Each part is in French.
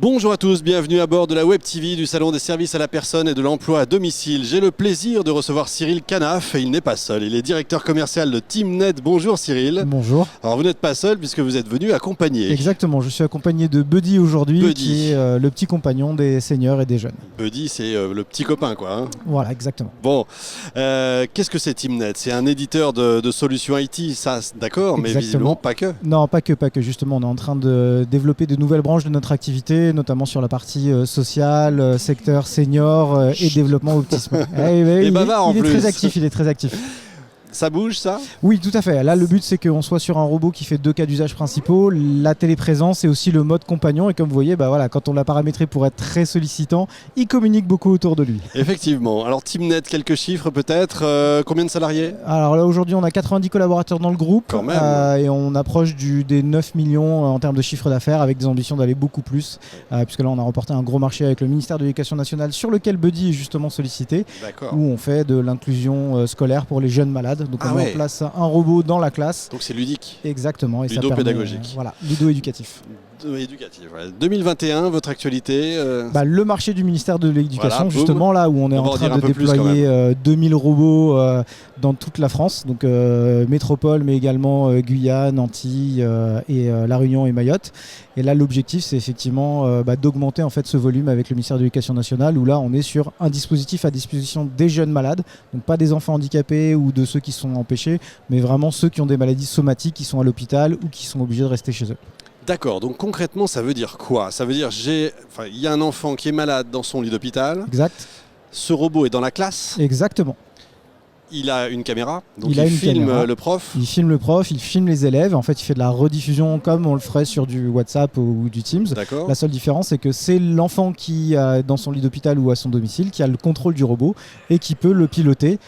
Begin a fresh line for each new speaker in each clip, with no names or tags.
Bonjour à tous, bienvenue à bord de la Web TV du Salon des services à la personne et de l'emploi à domicile. J'ai le plaisir de recevoir Cyril Canaf et il n'est pas seul, il est directeur commercial de TeamNet. Bonjour Cyril.
Bonjour.
Alors vous n'êtes pas seul puisque vous êtes venu accompagner.
Exactement, je suis accompagné de Buddy aujourd'hui, qui est le petit compagnon des seniors et des jeunes.
Buddy, c'est le petit copain quoi. Hein.
Voilà, exactement.
Bon, qu'est-ce que c'est TeamNet? C'est un éditeur de solutions IT, ça d'accord, mais visiblement pas que.
Non, pas que. Justement, on est en train de développer de nouvelles branches de notre activité, notamment sur la partie sociale, secteur senior et développement autisme.
Il
est très actif.
Ça bouge ça?
Oui, tout à fait. Là, le but, c'est qu'on soit sur un robot qui fait deux cas d'usage principaux, la téléprésence et aussi le mode compagnon. Et comme vous voyez, quand on l'a paramétré pour être très sollicitant, il communique beaucoup autour de lui.
Effectivement. Alors, TeamNet, quelques chiffres peut-être. Combien de salariés?
Alors là, aujourd'hui, on a 90 collaborateurs dans le groupe.
Quand même.
Et on approche des 9 millions en termes de chiffre d'affaires avec des ambitions d'aller beaucoup plus. Puisque là, on a remporté un gros marché avec le ministère de l'Éducation nationale sur lequel Buddy est justement sollicité.
D'accord.
Où on fait de l'inclusion scolaire pour les jeunes malades. Donc on met en place un robot dans la classe.
Donc c'est ludique.
Exactement. Et
ludo-pédagogique.
Voilà, ludo-éducatif.
Éducatif, ouais. 2021, votre actualité
le marché du ministère de l'Éducation, justement, là où on est en train de déployer 2000 robots dans toute la France, donc métropole, mais également Guyane, Antilles et La Réunion et Mayotte. Et là, l'objectif, c'est effectivement d'augmenter en fait ce volume avec le ministère de l'Éducation nationale, où là, on est sur un dispositif à disposition des jeunes malades, donc pas des enfants handicapés ou de ceux qui sont empêchés, mais vraiment ceux qui ont des maladies somatiques, qui sont à l'hôpital ou qui sont obligés de rester chez eux.
D'accord, donc concrètement ça veut dire quoi? Ça veut dire il y a un enfant qui est malade dans son lit d'hôpital.
Exact.
Ce robot est dans la classe.
Exactement.
Il a une caméra, donc
il filme
le prof.
Il filme le prof, il filme les élèves. En fait, il fait de la rediffusion comme on le ferait sur du WhatsApp ou du Teams.
D'accord.
La seule différence, c'est que c'est l'enfant qui est dans son lit d'hôpital ou à son domicile qui a le contrôle du robot et qui peut le piloter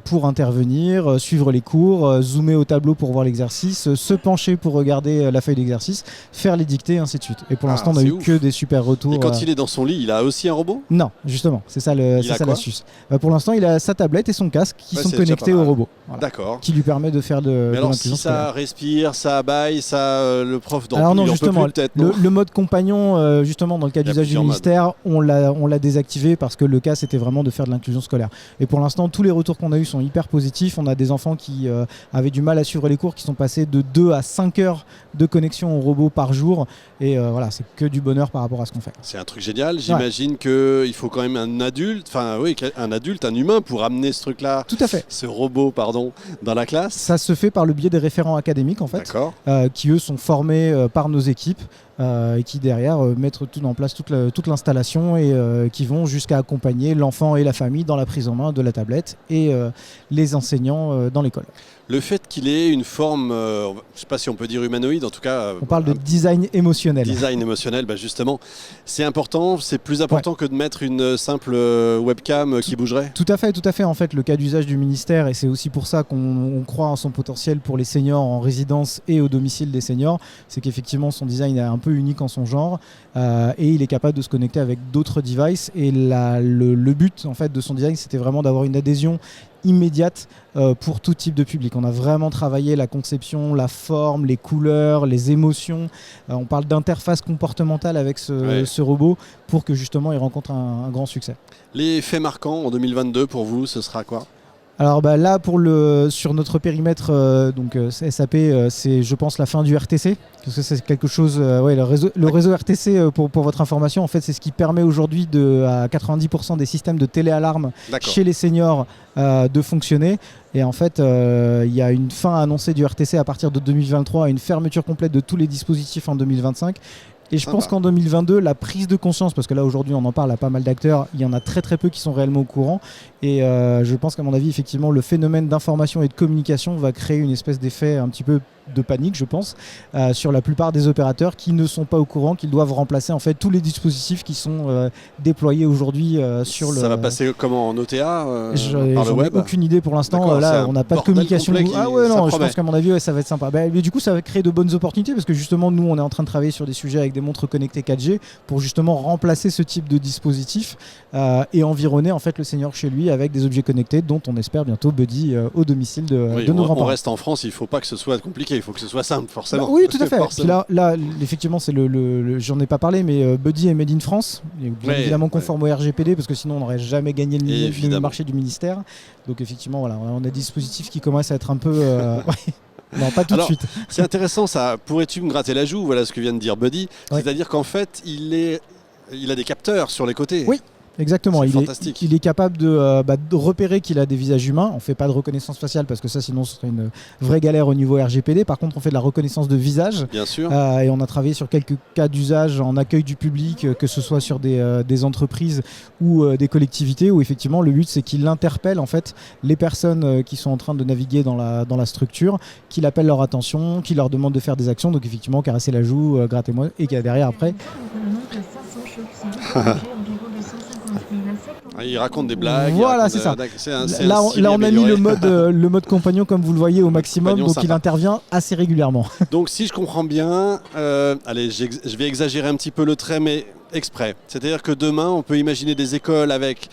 pour intervenir, suivre les cours, zoomer au tableau pour voir l'exercice, se pencher pour regarder la feuille d'exercice, faire les dictées, ainsi de suite. Et pour l'instant, on n'a eu que des super retours.
Et quand il est dans son lit, il a aussi un robot?
Non, justement, c'est ça l'astuce. Pour l'instant, il a sa tablette et son casque qui sont connectés au robot. Voilà.
D'accord.
Qui lui permet de faire de
l'inclusion scolaire. Ça respire, ça abaille, le prof dans
Alors non,
il
justement,
en peut plus, peut-être,
le mode compagnon, justement, dans le cas d'usage du ministère, on l'a désactivé parce que le cas, c'était vraiment de faire de l'inclusion scolaire. Et pour l'instant, tous les retours qu'on a eus sont hyper positifs. On a des enfants qui avaient du mal à suivre les cours, qui sont passés de 2 à 5 heures de connexion au robot par jour. Et voilà, c'est que du bonheur par rapport à ce qu'on fait.
C'est un truc génial. J'imagine qu'il faut quand même un adulte, un humain pour amener ce truc-là.
Tout à fait.
Ce robot, dans la classe.
Ça se fait par le biais des référents académiques, en fait, qui eux sont formés par nos équipes et qui derrière mettent en place toute l'installation et qui vont jusqu'à accompagner l'enfant et la famille dans la prise en main de la tablette et les enseignants dans l'école.
Le fait qu'il ait une forme, je ne sais pas si on peut dire humanoïde, en tout cas...
On parle de design émotionnel.
Design émotionnel, justement. C'est important, c'est plus important que de mettre une simple webcam qui bougerait? Tout
à fait. En fait, le cas d'usage du ministère, et c'est aussi pour ça qu'on croit en son potentiel pour les seniors en résidence et au domicile des seniors, c'est qu'effectivement, son design est un peu unique en son genre et il est capable de se connecter avec d'autres devices. Et le but en fait, de son design, c'était vraiment d'avoir une adhésion immédiate pour tout type de public. On a vraiment travaillé la conception, la forme, les couleurs, les émotions. On parle d'interface comportementale avec ce robot pour que justement il rencontre un grand succès. Les
faits marquants en 2022 pour vous, ce sera quoi ?
Alors là, sur notre périmètre SAP, c'est je pense la fin du RTC, parce que c'est quelque chose, le réseau RTC, pour votre information, en fait, c'est ce qui permet aujourd'hui à 90% des systèmes de téléalarme chez les seniors de fonctionner. Et en fait, il y a une fin annoncée du RTC à partir de 2023, une fermeture complète de tous les dispositifs en 2025. Et je pense qu'en 2022, la prise de conscience, parce que là aujourd'hui on en parle à pas mal d'acteurs, il y en a très très peu qui sont réellement au courant. Et je pense qu'à mon avis, effectivement, le phénomène d'information et de communication va créer une espèce d'effet un petit peu de panique, je pense, sur la plupart des opérateurs qui ne sont pas au courant qu'ils doivent remplacer en fait tous les dispositifs qui sont déployés aujourd'hui sur le...
Ça va passer comment, en OTA
par le web? Aucune idée pour l'instant. Là, on n'a pas de communication. Je pense qu'à mon avis, ça va être sympa. Mais du coup, ça va créer de bonnes opportunités parce que justement, nous, on est en train de travailler sur des sujets avec des montres connectées 4G pour justement remplacer ce type de dispositif et environner en fait le senior chez lui avec des objets connectés dont on espère bientôt Buddy au domicile de nos grands-parents.
On reste en France, il ne faut pas que ce soit compliqué, il faut que ce soit simple forcément.
Oui, tout à fait. Puis là, effectivement, c'est j'en ai pas parlé, mais Buddy est made in France, bien évidemment conforme au RGPD parce que sinon on n'aurait jamais gagné le marché du ministère. Donc effectivement, voilà, on a des dispositifs qui commencent à être un peu... Non, pas tout de suite.
C'est intéressant ça. Pourrais-tu me gratter la joue? Voilà ce que vient de dire Buddy.
Ouais.
C'est-à-dire qu'en fait, il a des capteurs sur les côtés.
Oui. Exactement,
fantastique.
Il est capable de repérer qu'il a des visages humains. On ne fait pas de reconnaissance faciale parce que ça sinon ce serait une vraie galère au niveau RGPD. Par contre on fait de la reconnaissance de visage.
Bien sûr.
Et on a travaillé sur quelques cas d'usage en accueil du public, que ce soit sur des entreprises ou des collectivités où effectivement le but c'est qu'il interpelle en fait les personnes qui sont en train de naviguer dans la structure, qu'il appelle leur attention, qu'il leur demande de faire des actions. Donc effectivement caresser la joue, grattez-moi et qu'il y a derrière après.
Il raconte des blagues.
Voilà, c'est ça. Là, on a mis le mode compagnon, comme vous le voyez, au maximum, donc il intervient assez régulièrement.
Donc, si je comprends bien, allez, je vais exagérer un petit peu le trait, mais exprès. C'est-à-dire que demain, on peut imaginer des écoles avec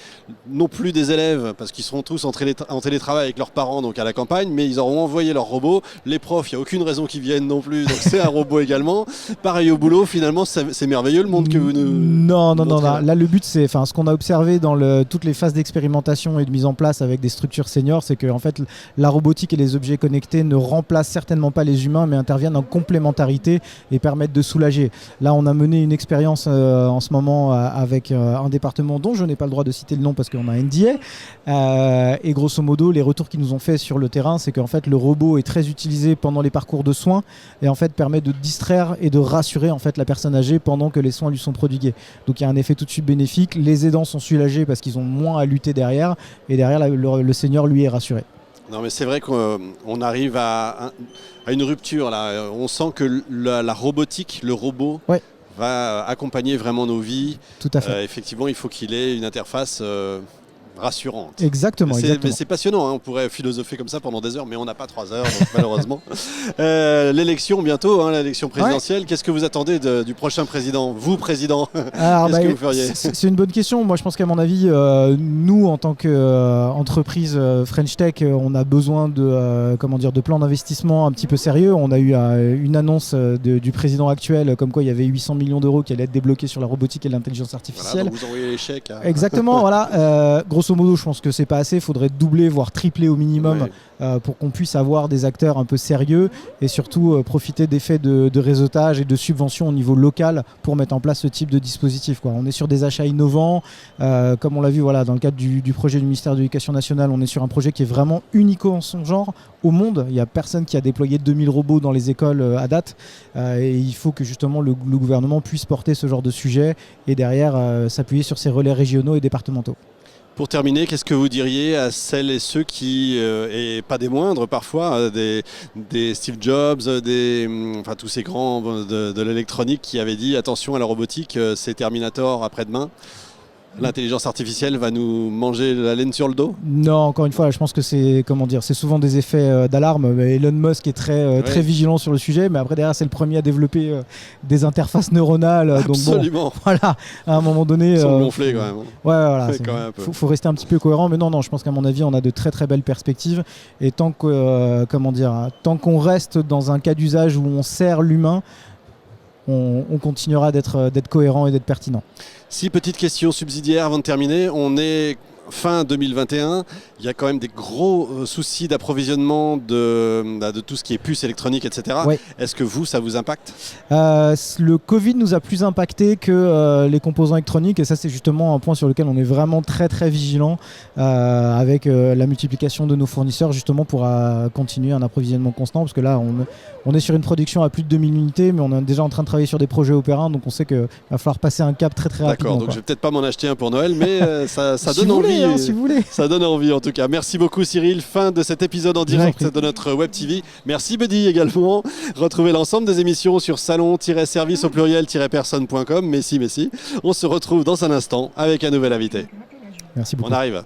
non plus des élèves, parce qu'ils seront tous en télétravail avec leurs parents, donc à la campagne, mais ils auront envoyé leur robot. Les profs, il n'y a aucune raison qu'ils viennent non plus, donc c'est un robot également. Pareil au boulot, finalement, c'est merveilleux le monde que vous nous...
Non. Là, le but, c'est ce qu'on a observé dans toutes les phases d'expérimentation et de mise en place avec des structures seniors, c'est que en fait, la robotique et les objets connectés ne remplacent certainement pas les humains, mais interviennent en complémentarité et permettent de soulager. Là, on a mené une expérience en ce moment avec un département dont je n'ai pas le droit de citer le nom parce qu'on a un NDA. Et grosso modo, les retours qu'ils nous ont fait sur le terrain, c'est qu'en fait, le robot est très utilisé pendant les parcours de soins et en fait permet de distraire et de rassurer en fait la personne âgée pendant que les soins lui sont prodigués. Donc il y a un effet tout de suite bénéfique. Les aidants sont soulagés parce qu'ils ont moins à lutter derrière et derrière le senior lui est rassuré.
Non mais c'est vrai qu'on arrive à une rupture là. On sent que la robotique, le robot va accompagner vraiment nos vies.
Tout à fait.
Effectivement, il faut qu'il ait une interface rassurante.
Exactement.
Mais c'est passionnant, hein. On pourrait philosopher comme ça pendant des heures, mais on n'a pas 3 heures, donc, malheureusement. L'élection bientôt, l'élection présidentielle. Qu'est-ce que vous attendez du prochain président? Vous, président, qu'est-ce que vous feriez?
C'est une bonne question. Moi, je pense qu'à mon avis, nous, en tant qu'entreprise French Tech, on a besoin de plans d'investissement un petit peu sérieux. On a eu une annonce du président actuel, comme quoi il y avait 800 millions d'euros qui allaient être débloqués sur la robotique et l'intelligence artificielle.
Voilà, donc vous envoyez les chèques.
Exactement, voilà. Grosso modo, je pense que c'est pas assez. Il faudrait doubler, voire tripler au minimum pour qu'on puisse avoir des acteurs un peu sérieux et surtout profiter d'effets de réseautage et de subventions au niveau local pour mettre en place ce type de dispositif. On est sur des achats innovants. Comme on l'a vu dans le cadre du projet du ministère de l'Éducation nationale, on est sur un projet qui est vraiment unique en son genre au monde. Il n'y a personne qui a déployé 2000 robots dans les écoles à date. Et il faut que justement le gouvernement puisse porter ce genre de sujet et derrière s'appuyer sur ses relais régionaux et départementaux.
Pour terminer, qu'est-ce que vous diriez à celles et ceux qui, et pas des moindres parfois, des Steve Jobs, tous ces grands de l'électronique qui avaient dit attention à la robotique, c'est Terminator après-demain? L'intelligence artificielle va nous manger la laine sur le dos? Non,
encore une fois, je pense que c'est souvent des effets d'alarme. Elon Musk est très vigilant sur le sujet, mais après derrière c'est le premier à développer des interfaces neuronales.
Absolument.
Donc bon, voilà, à un moment donné.
Ils sont gonflés quand même.
Ouais, voilà. Faut rester un petit peu cohérent, mais non, je pense qu'à mon avis on a de très très belles perspectives. Et tant qu'on reste dans un cas d'usage où on sert l'humain, on continuera d'être cohérent et d'être pertinent.
6 petites questions subsidiaires avant de terminer. On est fin 2021, il y a quand même des gros soucis d'approvisionnement de tout ce qui est puces électroniques, etc.
Ouais.
Est-ce que ça vous impacte?
Le Covid nous a plus impacté que les composants électroniques et ça c'est justement un point sur lequel on est vraiment très très vigilant avec la multiplication de nos fournisseurs justement pour continuer un approvisionnement constant parce que là on est sur une production à plus de 2000 unités mais on est déjà en train de travailler sur des projets opérants donc on sait qu'il va falloir passer un cap très très rapidement.
D'accord, donc je vais peut-être pas m'en acheter un pour Noël mais ça donne envie.
Si vous voulez.
Ça donne envie en tout cas. Merci beaucoup Cyril. Fin de cet épisode en direct de notre Web TV. Merci Buddy également. Retrouvez l'ensemble des émissions sur salon-service au pluriel-personne.com. Messi. On se retrouve dans un instant avec un nouvel invité.
Merci beaucoup.
On arrive.